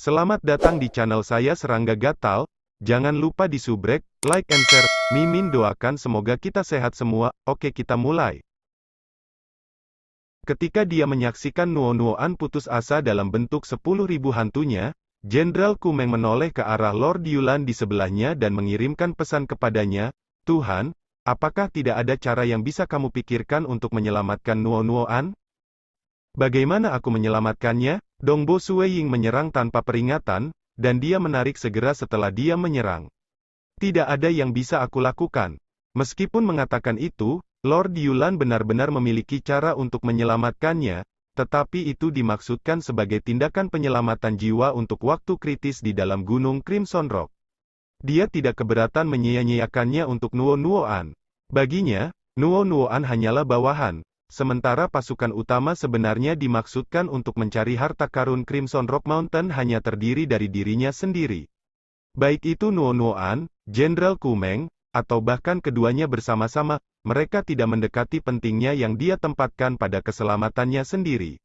Selamat datang di channel saya Serangga Gatal. Jangan lupa di subrek, like and share. Mimin doakan semoga kita sehat semua. Oke, kita mulai. Ketika dia menyaksikan Nuo-Nuoan putus asa dalam bentuk 10.000 hantunya, Jenderal Kumeng menoleh ke arah Lord Yulan di sebelahnya dan mengirimkan pesan kepadanya, "Tuhan, apakah tidak ada cara yang bisa kamu pikirkan untuk menyelamatkan Nuo-Nuoan?" "Bagaimana aku menyelamatkannya?" Dongbo Sueying menyerang tanpa peringatan, dan dia menarik segera setelah dia menyerang. "Tidak ada yang bisa aku lakukan." Meskipun mengatakan itu, Lord Yulan benar-benar memiliki cara untuk menyelamatkannya, tetapi itu dimaksudkan sebagai tindakan penyelamatan jiwa untuk waktu kritis di dalam Gunung Crimson Rock. Dia tidak keberatan menyia-nyiakannya untuk Nuo-Nuoan. Baginya, Nuo-Nuoan hanyalah bawahan. Sementara pasukan utama sebenarnya dimaksudkan untuk mencari harta karun Crimson Rock Mountain hanya terdiri dari dirinya sendiri. Baik itu Nuo-Nuoan, Jenderal Kumeng, atau bahkan keduanya bersama-sama, mereka tidak mendekati pentingnya yang dia tempatkan pada keselamatannya sendiri.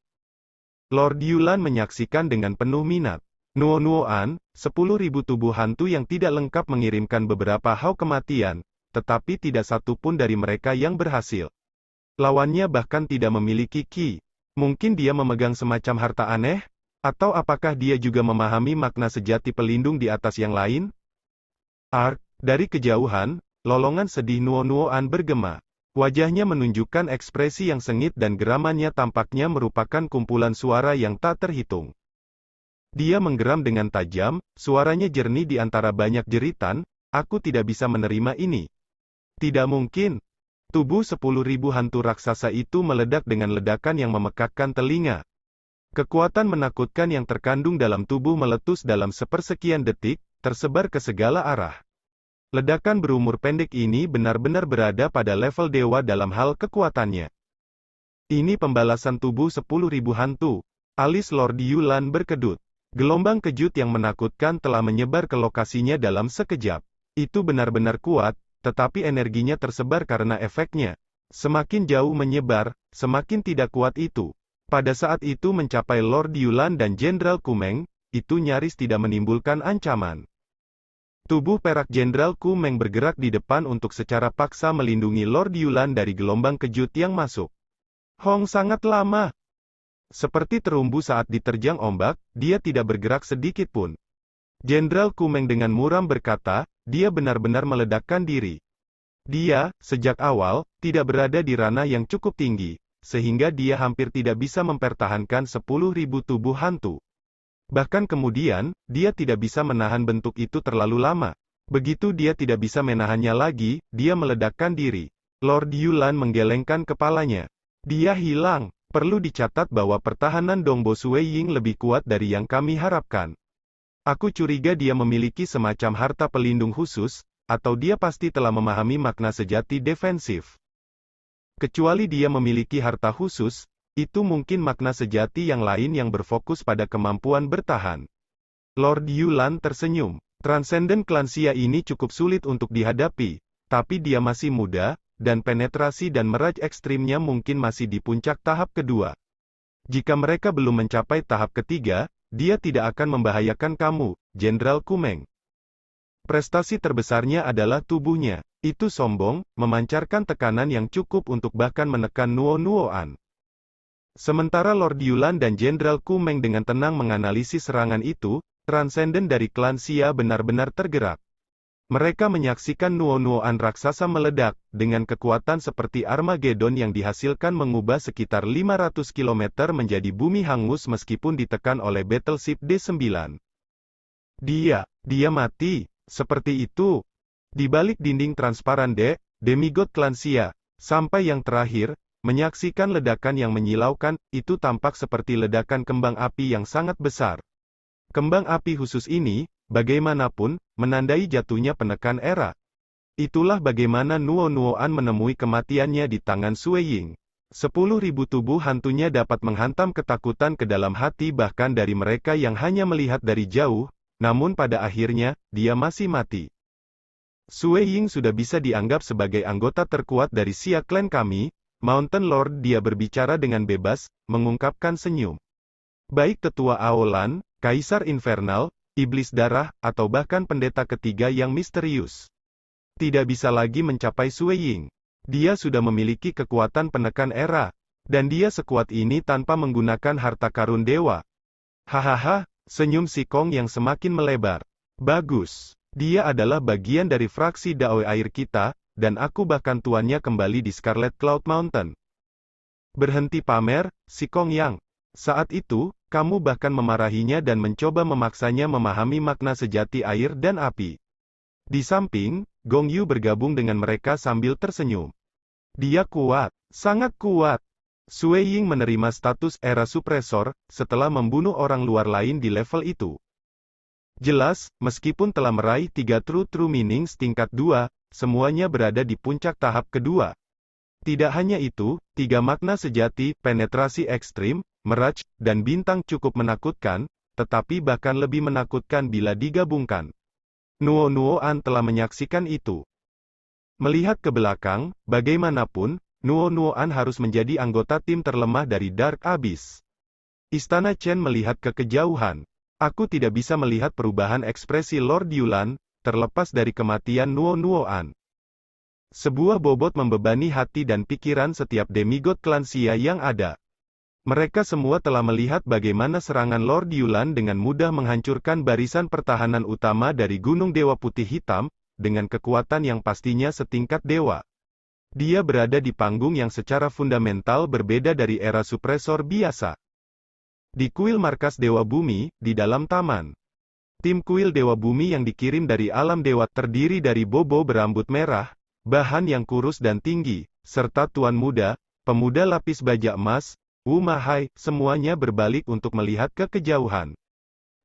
Lord Yulan menyaksikan dengan penuh minat. Nuo-Nuoan, 10.000 tubuh hantu yang tidak lengkap mengirimkan beberapa hau kematian, tetapi tidak satu pun dari mereka yang berhasil. Lawannya bahkan tidak memiliki ki. Mungkin dia memegang semacam harta aneh? Atau apakah dia juga memahami makna sejati pelindung di atas yang lain? Dari kejauhan, lolongan sedih Nuo-Nuoan bergema. Wajahnya menunjukkan ekspresi yang sengit dan geramannya tampaknya merupakan kumpulan suara yang tak terhitung. Dia menggeram dengan tajam, suaranya jernih di antara banyak jeritan, "Aku tidak bisa menerima ini. Tidak mungkin." Tubuh 10.000 hantu raksasa itu meledak dengan ledakan yang memekakkan telinga. Kekuatan menakutkan yang terkandung dalam tubuh meletus dalam sepersekian detik, tersebar ke segala arah. Ledakan berumur pendek ini benar-benar berada pada level dewa dalam hal kekuatannya. Ini pembalasan tubuh 10.000 hantu. Alis Lord Yulan berkedut. Gelombang kejut yang menakutkan telah menyebar ke lokasinya dalam sekejap. Itu benar-benar kuat, tetapi energinya tersebar karena efeknya. Semakin jauh menyebar, semakin tidak kuat itu. Pada saat itu mencapai Lord Yulan dan Jenderal Kumeng, itu nyaris tidak menimbulkan ancaman. Tubuh perak Jenderal Kumeng bergerak di depan untuk secara paksa melindungi Lord Yulan dari gelombang kejut yang masuk. Hong sangat lama. Seperti terumbu saat diterjang ombak, dia tidak bergerak sedikit pun. Jenderal Kumeng dengan muram berkata, dia benar-benar meledakkan diri. Dia, sejak awal, tidak berada di ranah yang cukup tinggi, sehingga dia hampir tidak bisa mempertahankan 10.000 tubuh hantu. Bahkan kemudian, dia tidak bisa menahan bentuk itu terlalu lama. Begitu dia tidak bisa menahannya lagi, dia meledakkan diri. Lord Yulan menggelengkan kepalanya. Dia hilang. Perlu dicatat bahwa pertahanan Dongbo Sueying lebih kuat dari yang kami harapkan. Aku curiga dia memiliki semacam harta pelindung khusus, atau dia pasti telah memahami makna sejati defensif. Kecuali dia memiliki harta khusus, itu mungkin makna sejati yang lain yang berfokus pada kemampuan bertahan. Lord Yulan tersenyum. Transcendent Clansia ini cukup sulit untuk dihadapi, tapi dia masih muda, dan penetrasi dan meraj ekstrimnya mungkin masih di puncak tahap kedua. Jika mereka belum mencapai tahap ketiga, dia tidak akan membahayakan kamu, Jenderal Kumeng. Prestasi terbesarnya adalah tubuhnya. Itu sombong, memancarkan tekanan yang cukup untuk bahkan menekan Nuo-Nuoan. Sementara Lord Yulan dan Jenderal Kumeng dengan tenang menganalisis serangan itu, transenden dari klan Xia benar-benar tergerak. Mereka menyaksikan Nuo-Nuoan raksasa meledak, dengan kekuatan seperti Armageddon yang dihasilkan mengubah sekitar 500 km menjadi bumi hangus meskipun ditekan oleh battleship D9. Dia mati, seperti itu. Di balik dinding transparan demigod klan Xia, sampai yang terakhir, menyaksikan ledakan yang menyilaukan, itu tampak seperti ledakan kembang api yang sangat besar. Kembang api khusus ini, bagaimanapun, menandai jatuhnya penekan era. Itulah bagaimana Nuo-Nuoan menemui kematiannya di tangan Sueying. 10.000 tubuh hantunya dapat menghantam ketakutan ke dalam hati bahkan dari mereka yang hanya melihat dari jauh, namun pada akhirnya, dia masih mati. Sueying sudah bisa dianggap sebagai anggota terkuat dari Xia Clan kami, Mountain Lord. Dia berbicara dengan bebas, mengungkapkan senyum. Baik Tetua Aolan, Kaisar Infernal, Iblis Darah, atau bahkan pendeta ketiga yang misterius. Tidak bisa lagi mencapai Sui Ying. Dia sudah memiliki kekuatan penekan era. Dan dia sekuat ini tanpa menggunakan harta karun dewa. Hahaha, senyum si Kong yang semakin melebar. Bagus. Dia adalah bagian dari fraksi Dao air kita, dan aku bahkan tuannya kembali di Scarlet Cloud Mountain. Berhenti pamer, si Kong Yang. Saat itu, kamu bahkan memarahinya dan mencoba memaksanya memahami makna sejati air dan api. Di samping, Gong Yu bergabung dengan mereka sambil tersenyum. Dia kuat, sangat kuat. Sui Ying menerima status era supresor, setelah membunuh orang luar lain di level itu. Jelas, meskipun telah meraih 3 True Meanings tingkat 2, semuanya berada di puncak tahap kedua. Tidak hanya itu, 3 makna sejati, penetrasi ekstrim, meraj, dan bintang cukup menakutkan, tetapi bahkan lebih menakutkan bila digabungkan. Nuo-Nuoan telah menyaksikan itu. Melihat ke belakang, bagaimanapun, Nuo-Nuoan harus menjadi anggota tim terlemah dari Dark Abyss. Istana Chen melihat ke kejauhan. Aku tidak bisa melihat perubahan ekspresi Lord Yulan, terlepas dari kematian Nuo-Nuoan. Sebuah bobot membebani hati dan pikiran setiap demigod klan Xia yang ada. Mereka semua telah melihat bagaimana serangan Lord Yulan dengan mudah menghancurkan barisan pertahanan utama dari Gunung Dewa Putih Hitam, dengan kekuatan yang pastinya setingkat dewa. Dia berada di panggung yang secara fundamental berbeda dari era supresor biasa. Di kuil markas Dewa Bumi, di dalam taman. Tim kuil Dewa Bumi yang dikirim dari alam dewa terdiri dari Bobo berambut merah, Bahan yang kurus dan tinggi, serta Tuan Muda, pemuda lapis baja emas, Wu Mahai, semuanya berbalik untuk melihat ke kejauhan.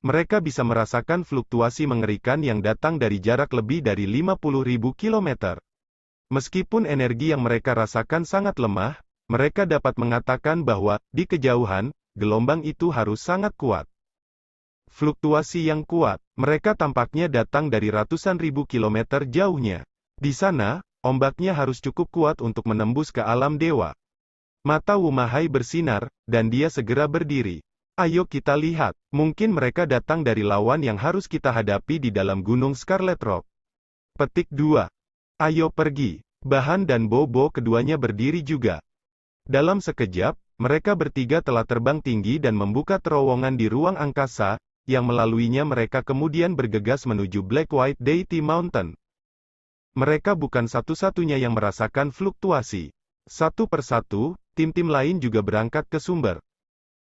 Mereka bisa merasakan fluktuasi mengerikan yang datang dari jarak lebih dari 50.000 kilometer. Meskipun energi yang mereka rasakan sangat lemah, mereka dapat mengatakan bahwa, di kejauhan, gelombang itu harus sangat kuat. Fluktuasi yang kuat, mereka tampaknya datang dari ratusan ribu kilometer jauhnya. Di sana, ombaknya harus cukup kuat untuk menembus ke alam dewa. Mata Wu Mahai bersinar, dan dia segera berdiri. Ayo kita lihat, mungkin mereka datang dari lawan yang harus kita hadapi di dalam Gunung Scarlet Rock. Petik 2. Ayo pergi. Bahan dan Bobo keduanya berdiri juga. Dalam sekejap, mereka bertiga telah terbang tinggi dan membuka terowongan di ruang angkasa, yang melaluinya mereka kemudian bergegas menuju Black White Deity Mountain. Mereka bukan satu-satunya yang merasakan fluktuasi. Satu persatu, tim-tim lain juga berangkat ke sumber.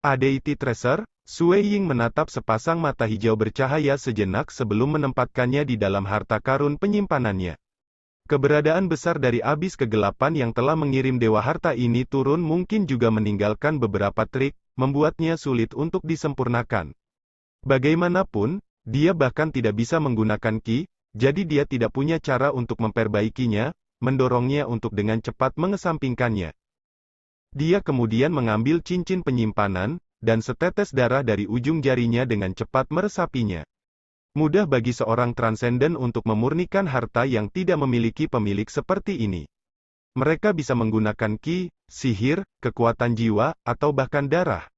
Deity Tracer, Sui Ying menatap sepasang mata hijau bercahaya sejenak sebelum menempatkannya di dalam harta karun penyimpanannya. Keberadaan besar dari abis kegelapan yang telah mengirim dewa harta ini turun mungkin juga meninggalkan beberapa trik, membuatnya sulit untuk disempurnakan. Bagaimanapun, dia bahkan tidak bisa menggunakan Qi, jadi dia tidak punya cara untuk memperbaikinya, mendorongnya untuk dengan cepat mengesampingkannya. Dia kemudian mengambil cincin penyimpanan, dan setetes darah dari ujung jarinya dengan cepat meresapinya. Mudah bagi seorang transenden untuk memurnikan harta yang tidak memiliki pemilik seperti ini. Mereka bisa menggunakan Qi, sihir, kekuatan jiwa, atau bahkan darah.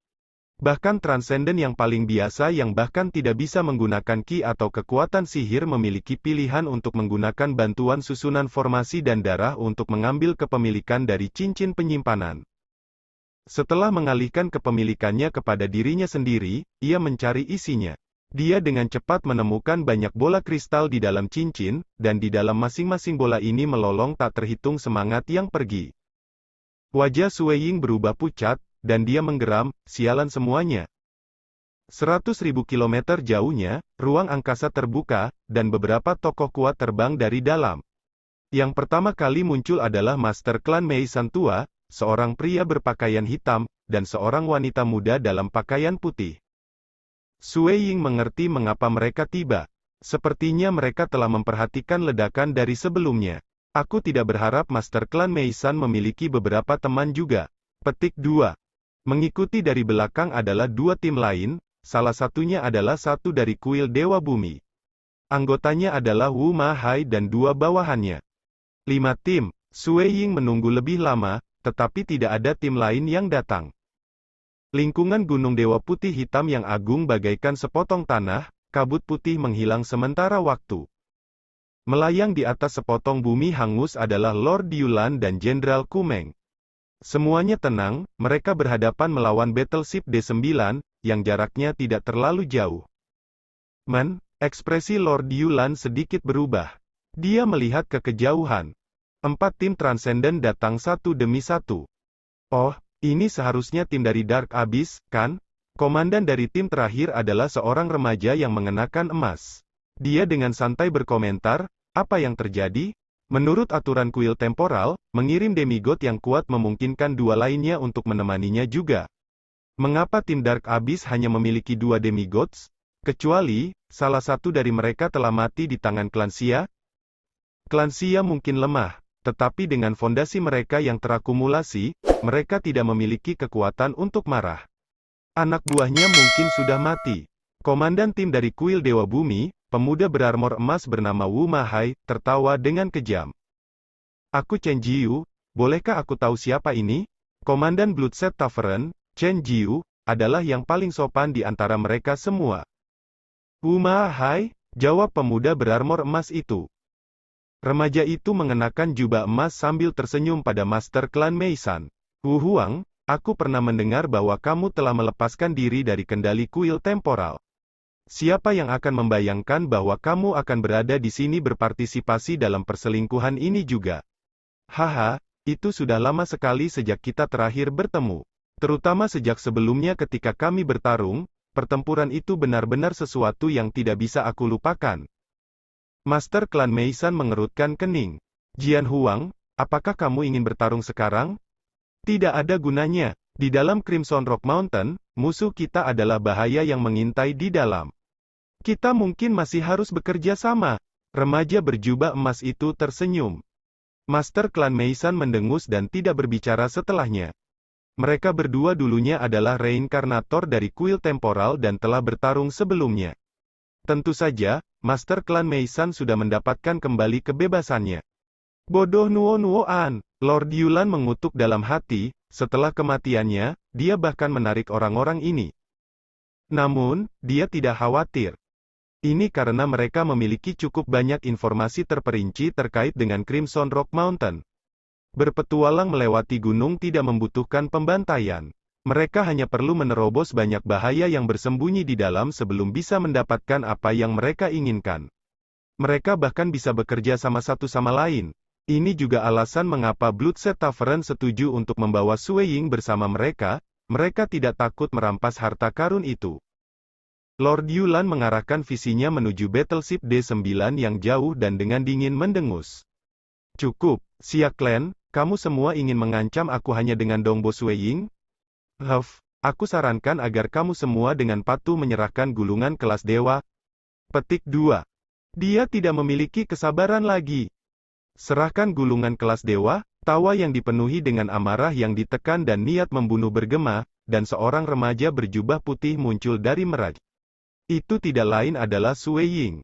Bahkan transenden yang paling biasa yang bahkan tidak bisa menggunakan Qi atau kekuatan sihir memiliki pilihan untuk menggunakan bantuan susunan formasi dan darah untuk mengambil kepemilikan dari cincin penyimpanan. Setelah mengalihkan kepemilikannya kepada dirinya sendiri, ia mencari isinya. Dia dengan cepat menemukan banyak bola kristal di dalam cincin, dan di dalam masing-masing bola ini melolong tak terhitung semangat yang pergi. Wajah Sui Ying berubah pucat, dan dia menggeram, sialan semuanya. 100.000 kilometer jauhnya, ruang angkasa terbuka, dan beberapa tokoh kuat terbang dari dalam. Yang pertama kali muncul adalah Master Klan Mei San tua, seorang pria berpakaian hitam, dan seorang wanita muda dalam pakaian putih. Sui Ying mengerti mengapa mereka tiba. Sepertinya mereka telah memperhatikan ledakan dari sebelumnya. Aku tidak berharap Master Klan Mei San memiliki beberapa teman juga. Petik 2. Mengikuti dari belakang adalah dua tim lain, salah satunya adalah satu dari kuil Dewa Bumi. Anggotanya adalah Wu Mahai dan dua bawahannya. 5 tim. Sui Ying menunggu lebih lama, tetapi tidak ada tim lain yang datang. Lingkungan gunung Dewa Putih hitam yang agung bagaikan sepotong tanah, kabut putih menghilang sementara waktu. Melayang di atas sepotong bumi hangus adalah Lord Yulan dan Jenderal Kumeng. Semuanya tenang, mereka berhadapan melawan Battleship D9, yang jaraknya tidak terlalu jauh. Ekspresi Lord Yulan sedikit berubah. Dia melihat ke kejauhan. 4 tim Transcendent datang satu demi satu. Oh, ini seharusnya tim dari Dark Abyss, kan? Komandan dari tim terakhir adalah seorang remaja yang mengenakan emas. Dia dengan santai berkomentar, apa yang terjadi? Menurut aturan kuil temporal, mengirim demigod yang kuat memungkinkan dua lainnya untuk menemaninya juga. Mengapa tim Dark Abyss hanya memiliki 2 demigods? Kecuali, salah satu dari mereka telah mati di tangan klan Xia? Klan Xia mungkin lemah, tetapi dengan fondasi mereka yang terakumulasi, mereka tidak memiliki kekuatan untuk marah. Anak buahnya mungkin sudah mati. Komandan tim dari kuil Dewa Bumi, pemuda berarmor emas bernama Wu Mahai, tertawa dengan kejam. Aku Chen Jiu, bolehkah aku tahu siapa ini? Komandan Bloodset Tavern, Chen Jiu, adalah yang paling sopan di antara mereka semua. Wu Mahai, jawab pemuda berarmor emas itu. Remaja itu mengenakan jubah emas sambil tersenyum pada Master Klan Meisan. Wu Huang, aku pernah mendengar bahwa kamu telah melepaskan diri dari kendali kuil temporal. Siapa yang akan membayangkan bahwa kamu akan berada di sini berpartisipasi dalam perselingkuhan ini juga? Haha, itu sudah lama sekali sejak kita terakhir bertemu. Terutama sejak sebelumnya ketika kami bertarung, pertempuran itu benar-benar sesuatu yang tidak bisa aku lupakan. Master Klan Meisan mengerutkan kening. Jian Huang, apakah kamu ingin bertarung sekarang? Tidak ada gunanya. Di dalam Crimson Rock Mountain, musuh kita adalah bahaya yang mengintai di dalam. Kita mungkin masih harus bekerja sama. Remaja berjubah emas itu tersenyum. Master Klan Meisan mendengus dan tidak berbicara setelahnya. Mereka berdua dulunya adalah reinkarnator dari kuil temporal dan telah bertarung sebelumnya. Tentu saja, Master Klan Meisan sudah mendapatkan kembali kebebasannya. Bodoh Nuo-Nuoan, Lord Yulan mengutuk dalam hati, setelah kematiannya, dia bahkan menarik orang-orang ini. Namun, dia tidak khawatir. Ini karena mereka memiliki cukup banyak informasi terperinci terkait dengan Crimson Rock Mountain. Berpetualang melewati gunung tidak membutuhkan pembantaian. Mereka hanya perlu menerobos banyak bahaya yang bersembunyi di dalam sebelum bisa mendapatkan apa yang mereka inginkan. Mereka bahkan bisa bekerja sama satu sama lain. Ini juga alasan mengapa Bloodset Tavern setuju untuk membawa Sui Ying bersama mereka. Mereka tidak takut merampas harta karun itu. Lord Yulan mengarahkan visinya menuju Battleship D9 yang jauh dan dengan dingin mendengus. Cukup, Xia Clan, kamu semua ingin mengancam aku hanya dengan Dongbo Sui Ying? Aku sarankan agar kamu semua dengan patuh menyerahkan gulungan kelas dewa. Petik 2. Dia tidak memiliki kesabaran lagi. Serahkan gulungan kelas dewa, tawa yang dipenuhi dengan amarah yang ditekan dan niat membunuh bergema, dan seorang remaja berjubah putih muncul dari meraj. Itu tidak lain adalah Sui Ying.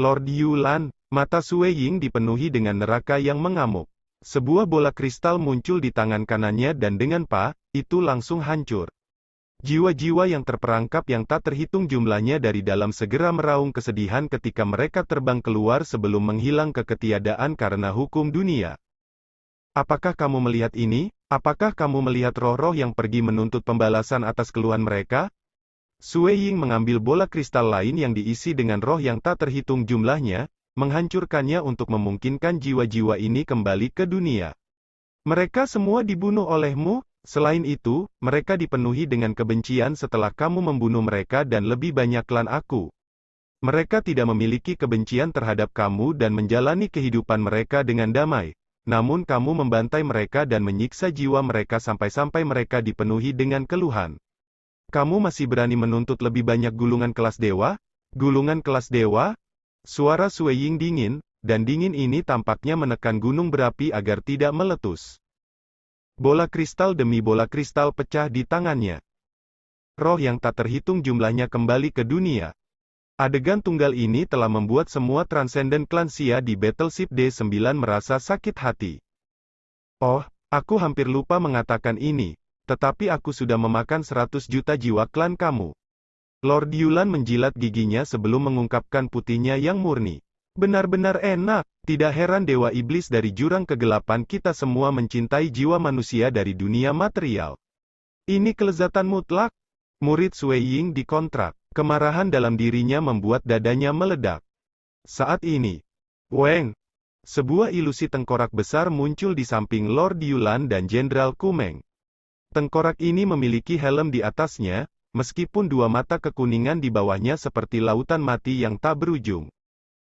Lord Yulan, mata Sui Ying dipenuhi dengan neraka yang mengamuk. Sebuah bola kristal muncul di tangan kanannya dan dengan itu langsung hancur. Jiwa-jiwa yang terperangkap yang tak terhitung jumlahnya dari dalam segera meraung kesedihan ketika mereka terbang keluar sebelum menghilang ke ketiadaan karena hukum dunia. Apakah kamu melihat ini? Apakah kamu melihat roh-roh yang pergi menuntut pembalasan atas keluhan mereka? Sui Ying mengambil bola kristal lain yang diisi dengan roh yang tak terhitung jumlahnya, menghancurkannya untuk memungkinkan jiwa-jiwa ini kembali ke dunia. Mereka semua dibunuh olehmu? Selain itu, mereka dipenuhi dengan kebencian setelah kamu membunuh mereka dan lebih banyak klan aku. Mereka tidak memiliki kebencian terhadap kamu dan menjalani kehidupan mereka dengan damai. Namun kamu membantai mereka dan menyiksa jiwa mereka sampai-sampai mereka dipenuhi dengan keluhan. Kamu masih berani menuntut lebih banyak gulungan kelas dewa? Gulungan kelas dewa? Suara Sui Ying dingin, dan dingin ini tampaknya menekan gunung berapi agar tidak meletus. Bola kristal demi bola kristal pecah di tangannya. Roh yang tak terhitung jumlahnya kembali ke dunia. Adegan tunggal ini telah membuat semua Transcendent Klan Xia di Battleship D9 merasa sakit hati. Oh, aku hampir lupa mengatakan ini. tetapi aku sudah memakan 100 juta jiwa klan kamu. Lord Yulan menjilat giginya sebelum mengungkapkan putihnya yang murni. Benar-benar enak, tidak heran Dewa Iblis dari jurang kegelapan kita semua mencintai jiwa manusia dari dunia material. Ini kelezatan mutlak. Murid Sui Ying dikontrak. Kemarahan dalam dirinya membuat dadanya meledak. Saat ini, Weng, sebuah ilusi tengkorak besar muncul di samping Lord Yulan dan Jenderal Kumeng. Tengkorak ini memiliki helm di atasnya, meskipun dua mata kekuningan di bawahnya seperti lautan mati yang tak berujung.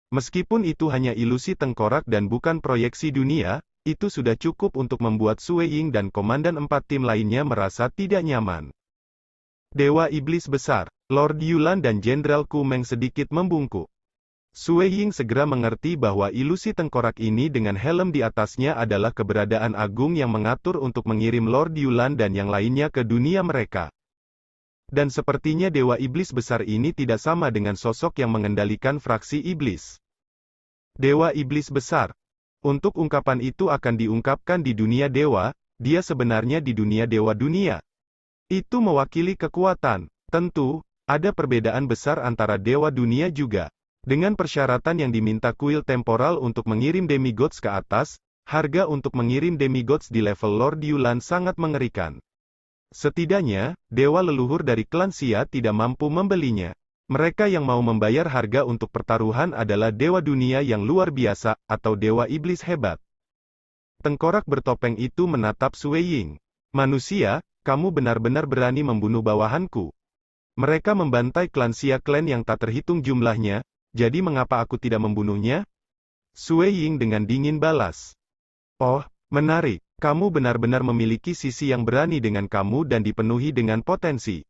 Meskipun itu hanya ilusi tengkorak dan bukan proyeksi dunia, itu sudah cukup untuk membuat Sui Ying dan komandan 4 tim lainnya merasa tidak nyaman. Dewa Iblis Besar, Lord Yulan dan Jenderal Kumeng sedikit membungkuk. Sui Ying segera mengerti bahwa ilusi tengkorak ini dengan helm di atasnya adalah keberadaan agung yang mengatur untuk mengirim Lord Yulan dan yang lainnya ke dunia mereka. Dan sepertinya Dewa Iblis Besar ini tidak sama dengan sosok yang mengendalikan fraksi iblis. Dewa Iblis Besar. Untuk ungkapan itu akan diungkapkan di dunia dewa, dia sebenarnya di dunia dewa dunia. Itu mewakili kekuatan. Tentu, ada perbedaan besar antara dewa dunia juga. Dengan persyaratan yang diminta kuil temporal untuk mengirim demigods ke atas, harga untuk mengirim demigods di level Lord Yulan sangat mengerikan. Setidaknya, dewa leluhur dari klan Xia tidak mampu membelinya. Mereka yang mau membayar harga untuk pertaruhan adalah dewa dunia yang luar biasa, atau dewa iblis hebat. Tengkorak bertopeng itu menatap Sui Ying. Manusia, kamu benar-benar berani membunuh bawahanku. Mereka membantai klan Xia klan yang tak terhitung jumlahnya, jadi mengapa aku tidak membunuhnya? Sui Ying dengan dingin balas. Oh, menarik. Kamu benar-benar memiliki sisi yang berani dengan kamu dan dipenuhi dengan potensi.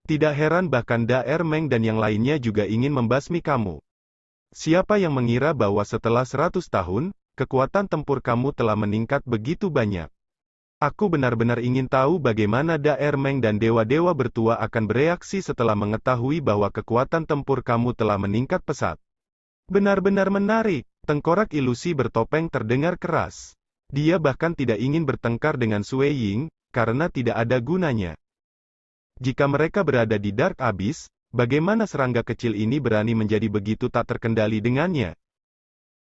Tidak heran bahkan Daer Meng dan yang lainnya juga ingin membasmi kamu. Siapa yang mengira bahwa setelah 100 tahun, kekuatan tempur kamu telah meningkat begitu banyak? Aku benar-benar ingin tahu bagaimana Daer Meng dan dewa-dewa bertua akan bereaksi setelah mengetahui bahwa kekuatan tempur kamu telah meningkat pesat. Benar-benar menarik. Tengkorak ilusi bertopeng terdengar keras. Dia bahkan tidak ingin bertengkar dengan Sui Ying, karena tidak ada gunanya. Jika mereka berada di Dark Abyss, bagaimana serangga kecil ini berani menjadi begitu tak terkendali dengannya?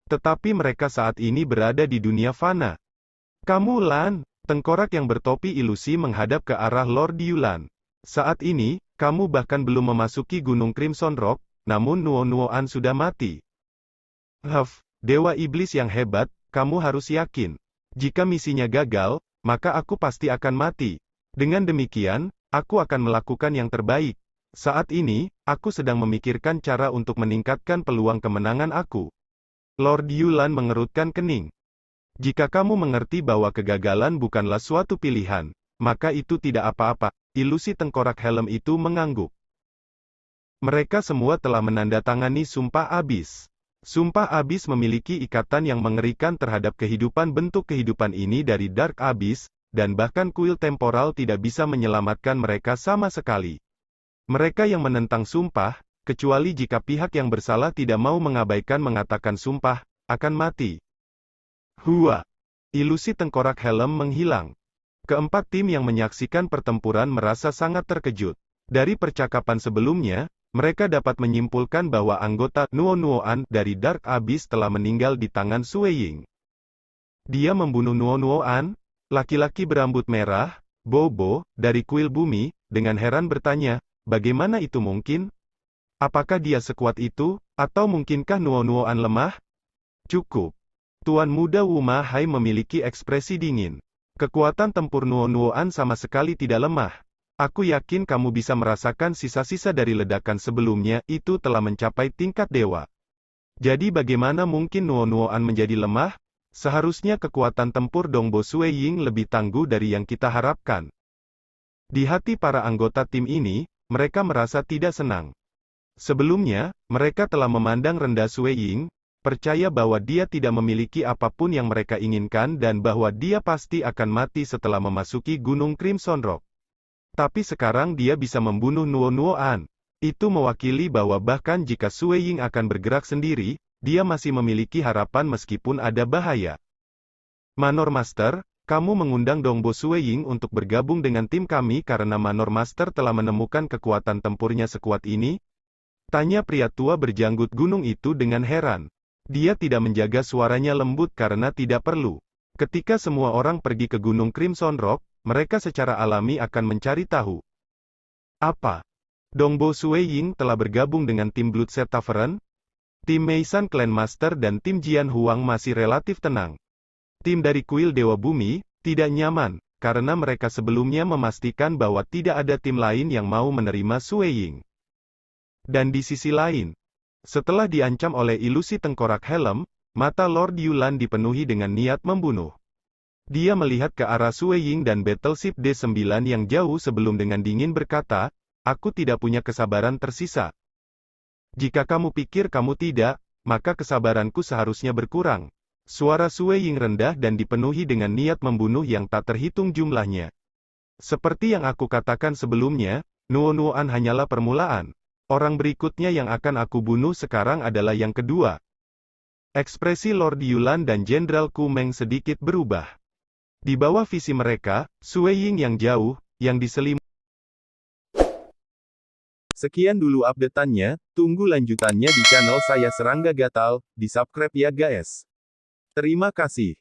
Tetapi mereka saat ini berada di dunia fana. Kamu Lan, tengkorak yang bertopi ilusi menghadap ke arah Lord Yulan. Saat ini, kamu bahkan belum memasuki Gunung Crimson Rock, namun Nuo-Nuoan sudah mati. Dewa Iblis yang hebat, kamu harus yakin. Jika misinya gagal, maka aku pasti akan mati. Dengan demikian, aku akan melakukan yang terbaik. Saat ini, aku sedang memikirkan cara untuk meningkatkan peluang kemenangan aku. Lord Yulan mengerutkan kening. Jika kamu mengerti bahwa kegagalan bukanlah suatu pilihan, maka itu tidak apa-apa. Ilusi tengkorak helm itu mengangguk. Mereka semua telah menandatangani Sumpah Abis. Sumpah Abis memiliki ikatan yang mengerikan terhadap kehidupan bentuk kehidupan ini dari Dark Abyss, dan bahkan kuil temporal tidak bisa menyelamatkan mereka sama sekali. Mereka yang menentang sumpah, kecuali jika pihak yang bersalah tidak mau mengabaikan mengatakan sumpah, akan mati. Hua! Ilusi tengkorak helm menghilang. Keempat tim yang menyaksikan pertempuran merasa sangat terkejut. Dari percakapan sebelumnya, mereka dapat menyimpulkan bahwa anggota Nuo-Nuoan dari Dark Abyss telah meninggal di tangan Sui Ying. Dia membunuh Nuo-Nuoan? Laki-laki berambut merah, Bobo, dari kuil bumi, dengan heran bertanya, bagaimana itu mungkin? Apakah dia sekuat itu, atau mungkinkah Nuo-Nuoan lemah? Cukup. Tuan Muda Wu Ma Hai memiliki ekspresi dingin. Kekuatan tempur Nuo-Nuoan sama sekali tidak lemah. Aku yakin kamu bisa merasakan sisa-sisa dari ledakan sebelumnya, itu telah mencapai tingkat dewa. Jadi bagaimana mungkin Nuo-Nuoan menjadi lemah? Seharusnya kekuatan tempur Dongbo Sui Ying lebih tangguh dari yang kita harapkan. Di hati para anggota tim ini, mereka merasa tidak senang. Sebelumnya, mereka telah memandang rendah Sui Ying, percaya bahwa dia tidak memiliki apapun yang mereka inginkan dan bahwa dia pasti akan mati setelah memasuki Gunung Crimson Rock. Tapi sekarang dia bisa membunuh Nuo-Nuoan. Itu mewakili bahwa bahkan jika Sui Ying akan bergerak sendiri, dia masih memiliki harapan meskipun ada bahaya. Manor Master, Kamu mengundang Dongbo Sueying untuk bergabung dengan tim kami karena Manor Master telah menemukan kekuatan tempurnya sekuat ini? Tanya pria tua berjanggut gunung itu dengan heran. Dia tidak menjaga suaranya lembut karena tidak perlu. Ketika semua orang pergi ke Gunung Crimson Rock, mereka secara alami akan mencari tahu. Apa? Dongbo Sueying telah bergabung dengan tim Bloodset Tavern? Tim Meisan Clan Master dan tim Jian Huang masih relatif tenang. Tim dari kuil Dewa Bumi, tidak nyaman, karena mereka sebelumnya memastikan bahwa tidak ada tim lain yang mau menerima Sueying. Dan di sisi lain, setelah diancam oleh ilusi tengkorak helm, mata Lord Yulan dipenuhi dengan niat membunuh. Dia melihat ke arah Sueying dan Battleship D9 yang jauh sebelum dengan dingin berkata, "Aku tidak punya kesabaran tersisa. Jika kamu pikir kamu tidak, maka kesabaranku seharusnya berkurang." Suara Sueying rendah dan dipenuhi dengan niat membunuh yang tak terhitung jumlahnya. Seperti yang aku katakan sebelumnya, Nuo-Nuoan hanyalah permulaan. Orang berikutnya yang akan aku bunuh sekarang adalah yang kedua. Ekspresi Lord Yulan dan Jenderal Ku Meng sedikit berubah. Di bawah visi mereka, Sueying yang jauh, yang diselimuti. Sekian dulu update-annya, tunggu lanjutannya di channel saya Serangga Gatal, di subscribe ya guys. Terima kasih.